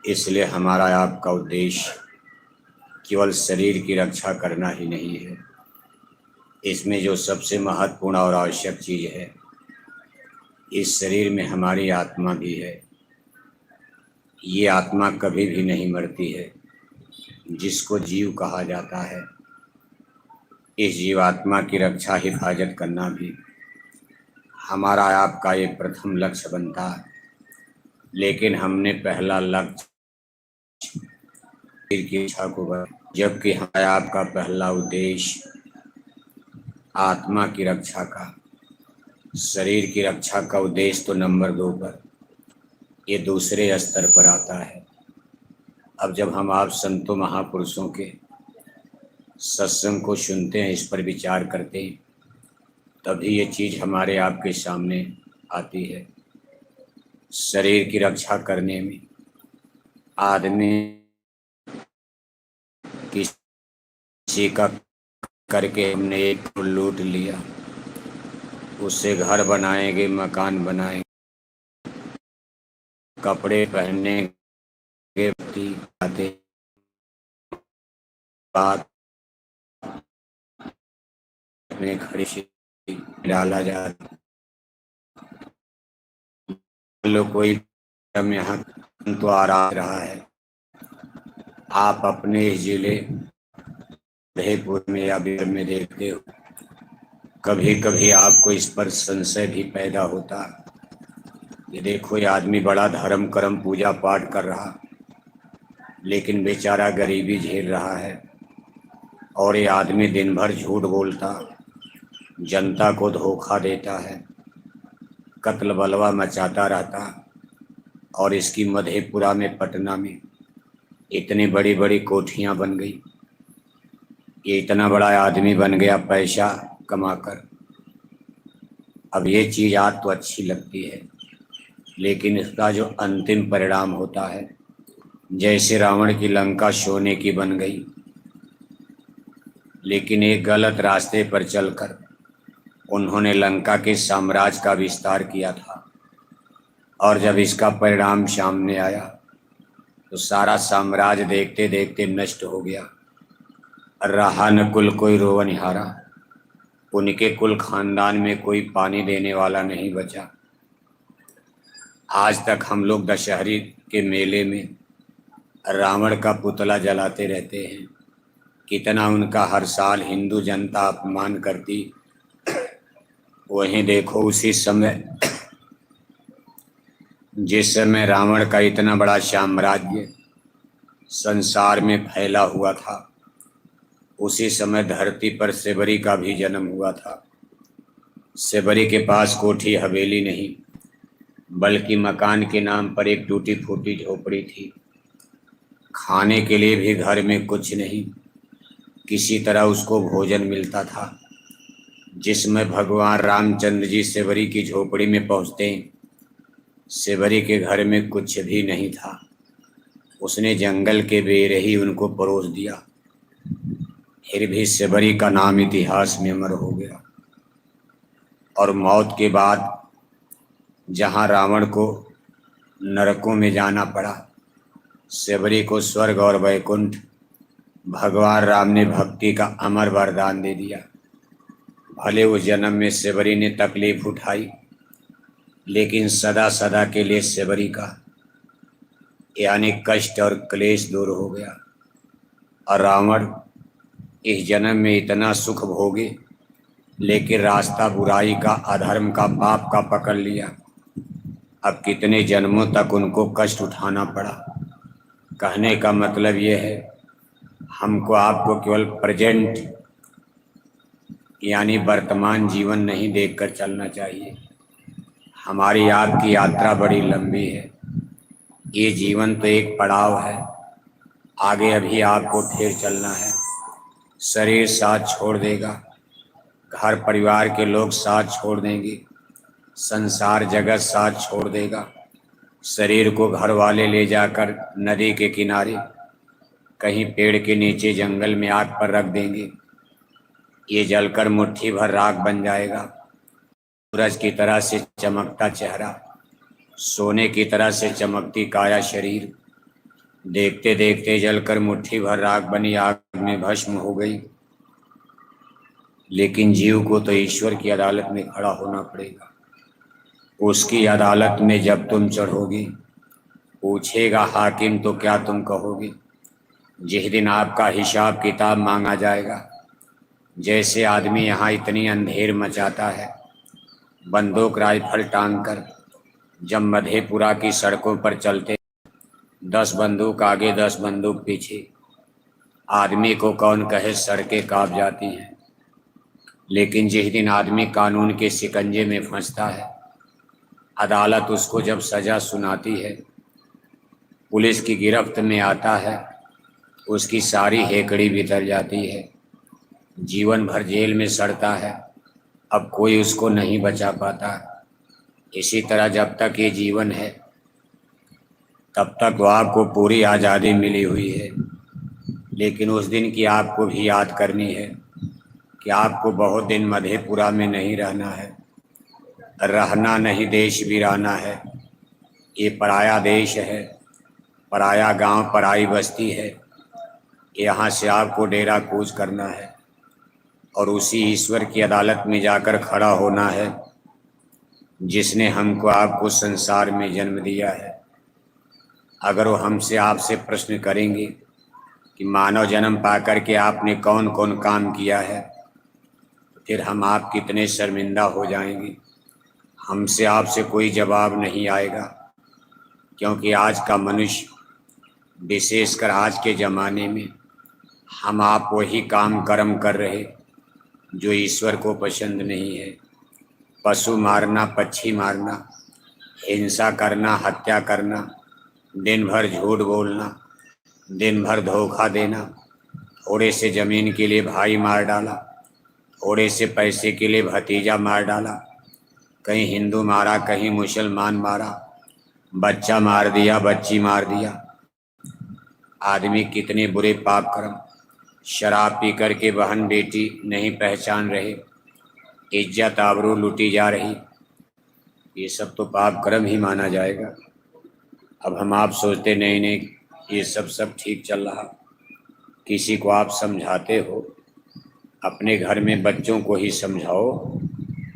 इसलिए हमारा आपका उद्देश्य केवल शरीर की रक्षा करना ही नहीं है। इसमें जो सबसे महत्वपूर्ण और आवश्यक चीज़ है, इस शरीर में हमारी आत्मा भी है। ये आत्मा कभी भी नहीं मरती है, जिसको जीव कहा जाता है। इस जीवात्मा की रक्षा हिफाजत करना भी हमारा आपका ये प्रथम लक्ष्य बनता है। लेकिन हमने पहला लक्ष्य शरीर की रक्षा को बनाया, जबकि हमारा आपका पहला उद्देश्य आत्मा की रक्षा का। शरीर की रक्षा का उद्देश्य तो नंबर 2 पर, ये दूसरे स्तर पर आता है। अब जब हम आप संतों महापुरुषों के सत्संग को सुनते हैं, इस पर विचार करते हैं, तभी ये चीज़ हमारे आपके सामने आती है। शरीर की रक्षा करने में आदमी किसी का करके हमने एक को लूट लिया, उससे घर बनाएंगे, मकान बनाएंगे, कपड़े पहनेंगे, आते बात में खड़ी डाला जा लो। कोई हम यहाँ तो आ रहा है, आप अपने जिले उदयपुर में या बिहार में देखते हो, कभी कभी आपको इस पर संशय भी पैदा होता। ये देखो, ये आदमी बड़ा धर्म कर्म पूजा पाठ कर रहा, लेकिन बेचारा गरीबी झेल रहा है। और ये आदमी दिन भर झूठ बोलता, जनता को धोखा देता है, कत्ल बलवा मचाता रहता। और इसकी मधेपुरा में, पटना में इतनी बड़ी बड़ी कोठियां बन गई, ये इतना बड़ा आदमी बन गया पैसा कमाकर। अब ये चीज़ आज तो अच्छी लगती है, लेकिन इसका जो अंतिम परिणाम होता है, जैसे रावण की लंका सोने की बन गई, लेकिन एक गलत रास्ते पर चलकर उन्होंने लंका के साम्राज्य का विस्तार किया था। और जब इसका परिणाम सामने आया तो सारा साम्राज्य देखते देखते नष्ट हो गया। रहा न कुल कोई रोवनिहारा, उनके कुल खानदान में कोई पानी देने वाला नहीं बचा। आज तक हम लोग दशहरे के मेले में रावण का पुतला जलाते रहते हैं। कितना उनका हर साल हिंदू जनता अपमान करती। वहीं देखो, उसी समय जिस समय रावण का इतना बड़ा साम्राज्य संसार में फैला हुआ था, उसी समय धरती पर सेबरी का भी जन्म हुआ था। सेबरी के पास कोठी हवेली नहीं, बल्कि मकान के नाम पर एक टूटी फूटी झोपड़ी थी। खाने के लिए भी घर में कुछ नहीं, किसी तरह उसको भोजन मिलता था। जिसमें भगवान रामचंद्र जी सेबरी की झोपड़ी में पहुँचते, सेबरी के घर में कुछ भी नहीं था। उसने जंगल के बेर ही उनको परोस दिया। फिर भी सेबरी का नाम इतिहास में अमर हो गया। और मौत के बाद जहाँ रावण को नरकों में जाना पड़ा, सेबरी को स्वर्ग और वैकुंठ भगवान राम ने भक्ति का अमर वरदान दे दिया। भले उस जन्म में सेबरी ने तकलीफ उठाई, लेकिन सदा सदा के लिए सेबरी का यानी कष्ट और क्लेश दूर हो गया। और रावण इस जन्म में इतना सुख भोगे, लेकिन रास्ता बुराई का, अधर्म का, पाप का पकड़ लिया। अब कितने जन्मों तक उनको कष्ट उठाना पड़ा। कहने का मतलब ये है, हमको आपको केवल प्रेजेंट यानी वर्तमान जीवन नहीं देखकर चलना चाहिए। हमारी आपकी यात्रा बड़ी लंबी है। ये जीवन तो एक पड़ाव है, आगे अभी आपको फिर चलना है। शरीर साथ छोड़ देगा, घर परिवार के लोग साथ छोड़ देंगे, संसार जगत साथ छोड़ देगा। शरीर को घर वाले ले जाकर नदी के किनारे, कहीं पेड़ के नीचे, जंगल में आग पर रख देंगे। ये जलकर मुट्ठी भर राख बन जाएगा। सूरज की तरह से चमकता चेहरा, सोने की तरह से चमकती काया शरीर, देखते देखते जलकर मुट्ठी भर राख बनी आग में भस्म हो गई। लेकिन जीव को तो ईश्वर की अदालत में खड़ा होना पड़ेगा। उसकी अदालत में जब तुम चढ़ोगे, पूछेगा हाकिम तो क्या तुम कहोगे? जिस दिन आपका हिसाब किताब मांगा जाएगा, जैसे आदमी यहाँ इतनी अंधेर मचाता है बंदूक राइफल टांग कर, जब मधेपुरा की सड़कों पर चलते 10 बंदूक आगे 10 बंदूक पीछे, आदमी को कौन कहे सड़कें कांप जाती हैं। लेकिन जिस दिन आदमी कानून के शिकंजे में फंसता है, अदालत उसको जब सजा सुनाती है, पुलिस की गिरफ्त में आता है, उसकी सारी हेकड़ी बितर जाती है, जीवन भर जेल में सड़ता है, अब कोई उसको नहीं बचा पाता। इसी तरह जब तक ये जीवन है तब तक तो आपको पूरी आज़ादी मिली हुई है। लेकिन उस दिन की आपको भी याद करनी है कि आपको बहुत दिन मधेपुरा में नहीं रहना है, रहना नहीं देश वीराना है। ये पराया देश है, पराया गांव, पराई बस्ती है। यहाँ से आपको डेरा कूच करना है और उसी ईश्वर की अदालत में जाकर खड़ा होना है जिसने हमको आपको संसार में जन्म दिया है। अगर वो हमसे आपसे प्रश्न करेंगे कि मानव जन्म पाकर के आपने कौन कौन काम किया है, तो फिर हम आप कितने शर्मिंदा हो जाएंगे। हमसे आपसे कोई जवाब नहीं आएगा, क्योंकि आज का मनुष्य, विशेषकर आज के ज़माने में, हम आप वही काम कर्म कर रहे जो ईश्वर को पसंद नहीं है। पशु मारना, पक्षी मारना, हिंसा करना, हत्या करना, दिन भर झूठ बोलना, दिन भर धोखा देना, थोड़े से ज़मीन के लिए भाई मार डाला, थोड़े से पैसे के लिए भतीजा मार डाला, कहीं हिंदू मारा, कहीं मुसलमान मारा, बच्चा मार दिया, बच्ची मार दिया। आदमी कितने बुरे पाप कर्म, शराब पी कर के बहन बेटी नहीं पहचान रहे, इज्जत आबरू लूटी जा रही, ये सब तो पाप कर्म ही माना जाएगा। अब हम आप सोचते नहीं नहीं ये सब ठीक चल रहा। किसी को आप समझाते हो, अपने घर में बच्चों को ही समझाओ।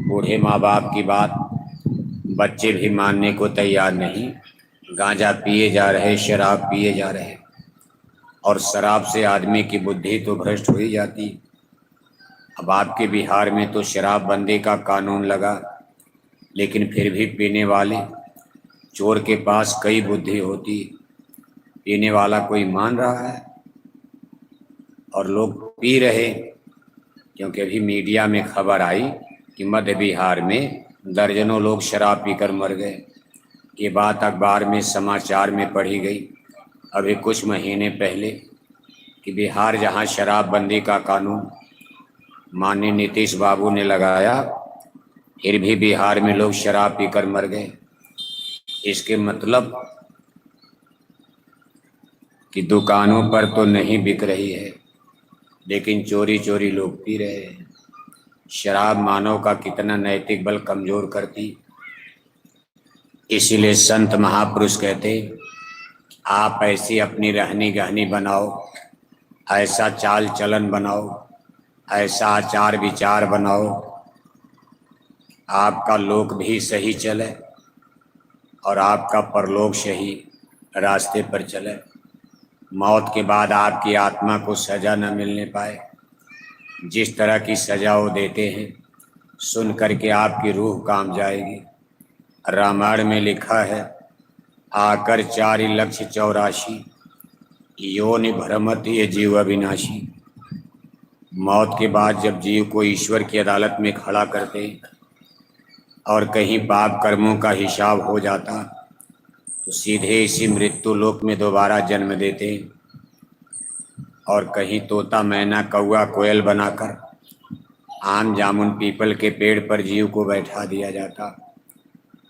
बूढ़े माँ बाप की बात बच्चे भी मानने को तैयार नहीं। गांजा पिए जा रहे, शराब पिए जा रहे, और शराब से आदमी की बुद्धि तो भ्रष्ट हो ही जाती। अब आपके बिहार में तो शराबबंदी का कानून लगा, लेकिन फिर भी पीने वाले चोर के पास कई बुद्धि होती, पीने वाला कोई मान रहा है और लोग पी रहे। क्योंकि अभी मीडिया में खबर आई कि मध्य बिहार में दर्जनों लोग शराब पीकर मर गए। ये बात अखबार में, समाचार में पढ़ी गई अभी कुछ महीने पहले कि बिहार जहां शराबबंदी का कानून माननीय नीतीश बाबू ने लगाया, फिर भी बिहार में लोग शराब पीकर मर गए। इसके मतलब कि दुकानों पर तो नहीं बिक रही है, लेकिन चोरी चोरी लोग पी रहे हैं। शराब मानव का कितना नैतिक बल कमजोर करती। इसीलिए संत महापुरुष कहते, आप ऐसी अपनी रहनी गहनी बनाओ, ऐसा चाल चलन बनाओ, ऐसा आचार विचार बनाओ, आपका लोक भी सही चले और आपका परलोक सही रास्ते पर चले। मौत के बाद आपकी आत्मा को सजा न मिलने पाए। जिस तरह की सजा वो देते हैं, सुन करके आपकी रूह काम जाएगी। रामायण में लिखा है, आकर 4,84,000 योनि भ्रमत ये जीव अविनाशी। मौत के बाद जब जीव को ईश्वर की अदालत में खड़ा करते और कहीं पाप कर्मों का हिसाब हो जाता, तो सीधे इसी मृत्यु लोक में दोबारा जन्म देते और कहीं तोता मैना कौआ कोयल बनाकर आम जामुन पीपल के पेड़ पर जीव को बैठा दिया जाता।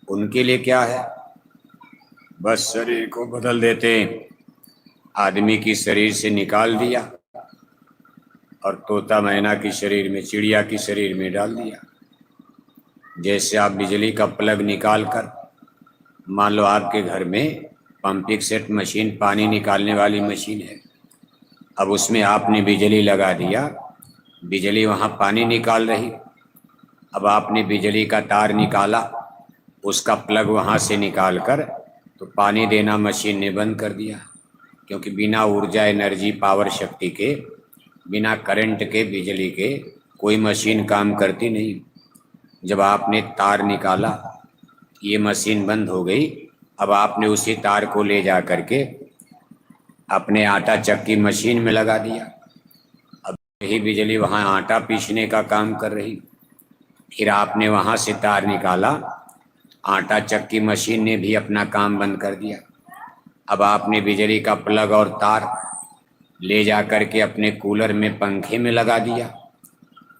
उनके लिए क्या है, बस शरीर को बदल देते, आदमी की शरीर से निकाल दिया और तोता मैना की शरीर में, चिड़िया की शरीर में डाल दिया। जैसे आप बिजली का प्लग निकाल कर, मान लो आपके घर में पंपिंग सेट मशीन पानी निकालने वाली मशीन है। अब उसमें आपने बिजली लगा दिया, बिजली वहाँ पानी निकाल रही। अब आपने बिजली का तार निकाला, उसका प्लग वहाँ से निकाल कर तो पानी देना मशीन ने बंद कर दिया, क्योंकि बिना ऊर्जा एनर्जी पावर शक्ति के, बिना करंट के, बिजली के कोई मशीन काम करती नहीं। जब आपने तार निकाला, ये मशीन बंद हो गई। अब आपने उसी तार को ले जा करके अपने आटा चक्की मशीन में लगा दिया। अब यही बिजली वहाँ आटा पीसने का काम कर रही। फिर आपने वहाँ से तार निकाला, आटा चक्की मशीन ने भी अपना काम बंद कर दिया। अब आपने बिजली का प्लग और तार ले जा करके अपने कूलर में पंखे में लगा दिया।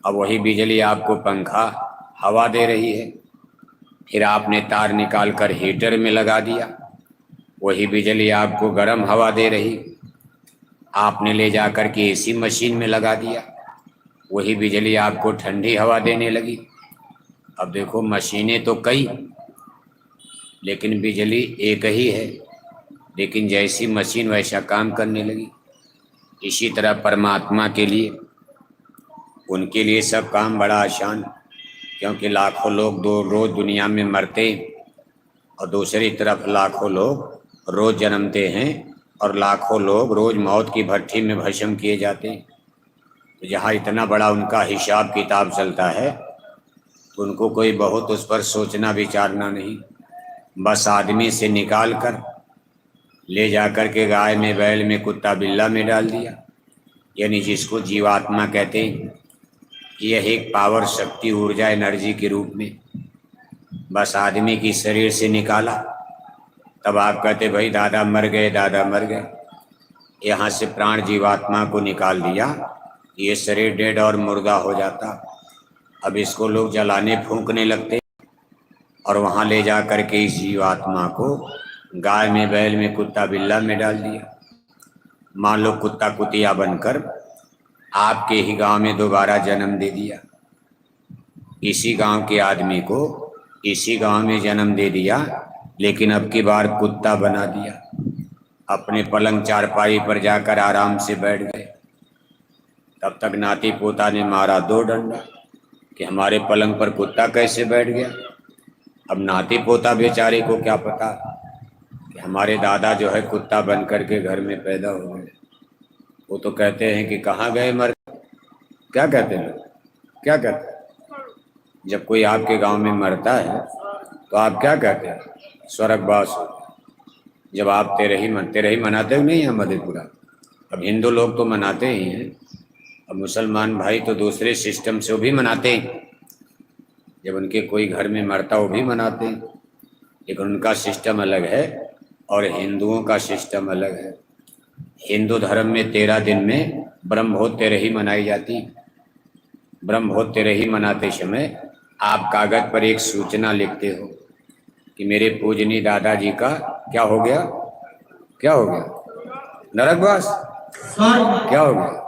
अब वही बिजली आपको पंखा हवा दे रही है। फिर आपने तार निकाल कर हीटर में लगा दिया, वही बिजली आपको गर्म हवा दे रही। आपने ले जा कर के एसी मशीन में लगा दिया, वही बिजली आपको ठंडी हवा देने लगी। अब देखो, मशीनें तो कई, लेकिन बिजली एक ही है। लेकिन जैसी मशीन वैसा काम करने लगी। इसी तरह परमात्मा के लिए, उनके लिए सब काम बड़ा आसान, क्योंकि लाखों लोग रोज दुनिया में मरते और दूसरी तरफ लाखों लोग रोज जन्मते हैं और लाखों लोग रोज मौत की भट्ठी में भस्म किए जाते हैं। तो जहाँ इतना बड़ा उनका हिसाब किताब चलता है, तो उनको कोई बहुत उस पर सोचना विचारना नहीं। बस आदमी से निकाल कर ले जाकर के गाय में, बैल में, कुत्ता बिल्ला में डाल दिया, यानी जिसको जीवात्मा कहते हैं। यह एक पावर, शक्ति, ऊर्जा, एनर्जी के रूप में बस आदमी की शरीर से निकाला। तब आप कहते भाई दादा मर गए, दादा मर गए। यहाँ से प्राण जीवात्मा को निकाल दिया, ये शरीर डेड और मुर्दा हो जाता। अब इसको लोग जलाने फूंकने लगते और वहाँ ले जा कर के इस जीवात्मा को गाय में, बैल में, कुत्ता बिल्ला में डाल दिया। मान लो कुत्ता कुतिया बनकर आपके ही गांव में दोबारा जन्म दे दिया। इसी गांव के आदमी को इसी गांव में जन्म दे दिया, लेकिन अब की बार कुत्ता बना दिया। अपने पलंग चारपाई पर जाकर आराम से बैठ गए। तब तक नाती पोता ने मारा 2 डंडा कि हमारे पलंग पर कुत्ता कैसे बैठ गया। अब नाती पोता बेचारे को क्या पता कि हमारे दादा जो है कुत्ता बन करके घर में पैदा हो गए। वो तो कहते हैं कि कहाँ गए मर, क्या कहते हैं लोग, क्या कहते हैं? जब कोई आपके गांव में मरता है तो आप क्या कहते हैं? स्वर्गवास हो। जब आप तेरही मनाते हो नहीं है मधेपुरा। अब हिंदू लोग तो मनाते ही हैं, अब मुसलमान भाई तो दूसरे सिस्टम से वो भी मनाते हैं। जब उनके कोई घर में मरता वो भी मनाते हैं, लेकिन उनका सिस्टम अलग है और हिंदुओं का सिस्टम अलग है। हिंदू धर्म में 13 दिन में ब्रह्मोत्सव तेरही मनाई जाती। ब्रह्मोत्सव तेरही मनाते समय आप कागज पर एक सूचना लिखते हो कि मेरे पूजनीय दादाजी का क्या हो गया, क्या हो गया? नरकवास। क्या हो गया?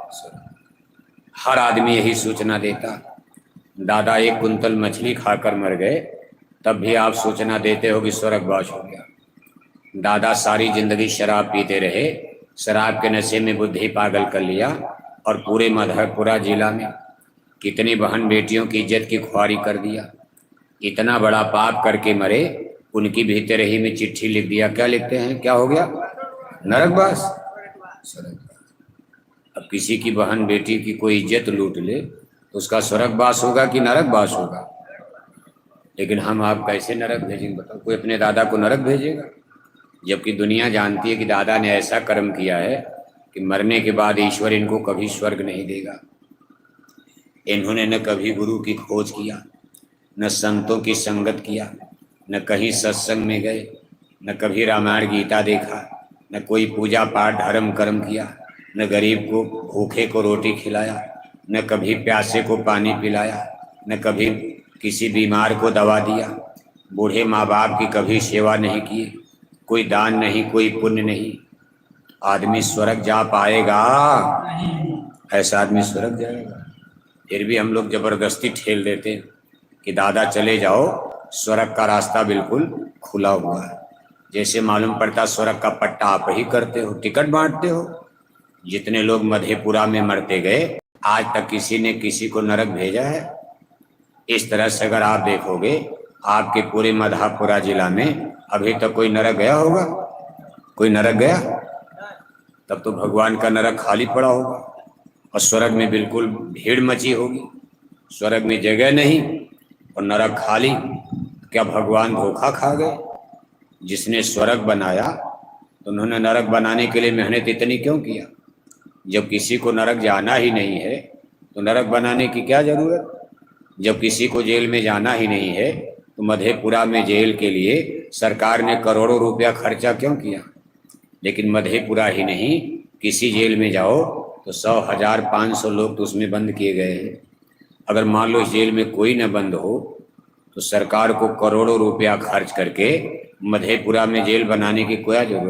हर आदमी यही सूचना देता। दादा 1 कुंतल मछली खाकर मर गए, तब भी आप सूचना देते हो कि स्वर्गवास हो गया। दादा सारी जिंदगी शराब पीते रहे, शराब के नशे में बुद्धि पागल कर लिया और पूरे मधेपुरा जिला में कितनी बहन बेटियों की इज्जत की खुआरी कर दिया। इतना बड़ा पाप करके मरे, उनकी भी तेरही में चिट्ठी लिख दिया। क्या लिखते हैं? क्या हो गया? नरकवास। अब किसी की बहन बेटी की कोई इज्जत लूट ले तो उसका स्वर्गवास होगा कि नरकवास होगा? लेकिन हम आप कैसे नरक भेजेंगे बताओ? कोई अपने दादा को नरक भेजेगा? जबकि दुनिया जानती है कि दादा ने ऐसा कर्म किया है कि मरने के बाद ईश्वर इनको कभी स्वर्ग नहीं देगा। इन्होंने न कभी गुरु की खोज किया, न संतों की संगत किया, न कहीं सत्संग में गए, न कभी रामायण गीता देखा, न कोई पूजा पाठ धर्म कर्म किया, न गरीब को भूखे को रोटी खिलाया, न कभी प्यासे को पानी पिलाया, न कभी किसी बीमार को दवा दिया, बूढ़े माँ बाप की कभी सेवा नहीं की, कोई दान नहीं, कोई पुण्य नहीं। आदमी स्वर्ग जा पाएगा? ऐसा आदमी स्वर्ग जाएगा? फिर भी हम लोग जबरदस्ती ठेल देते हैं कि दादा चले जाओ, स्वर्ग का रास्ता बिल्कुल खुला हुआ है। जैसे मालूम पड़ता स्वर्ग का पट्टा आप ही करते हो, टिकट बांटते हो। जितने लोग मधेपुरा में मरते गए, आज तक किसी ने किसी को नरक भेजा है? इस तरह से अगर आप देखोगे, आपके पूरे मधेपुरा जिला में अभी तक कोई नरक गया होगा? कोई नरक गया? तब तो भगवान का नरक खाली पड़ा होगा और स्वर्ग में बिल्कुल भीड़ मची होगी। स्वर्ग में जगह नहीं और नरक खाली। क्या भगवान धोखा खा गए? जिसने स्वर्ग बनाया तो उन्होंने नरक बनाने के लिए मेहनत इतनी क्यों किया? जब किसी को नरक जाना ही नहीं है तो नरक बनाने की क्या जरूरत? जब किसी को जेल में जाना ही नहीं है तो मधेपुरा में जेल के लिए सरकार ने करोड़ों रुपया खर्चा क्यों किया? लेकिन मधेपुरा ही नहीं, किसी जेल में जाओ तो 100, 1000, 500 लोग तो उसमें बंद किए गए हैं। अगर मान लो इस जेल में कोई न बंद हो तो सरकार को करोड़ों रुपया खर्च करके मधेपुरा में जेल बनाने की क्या जरूरत?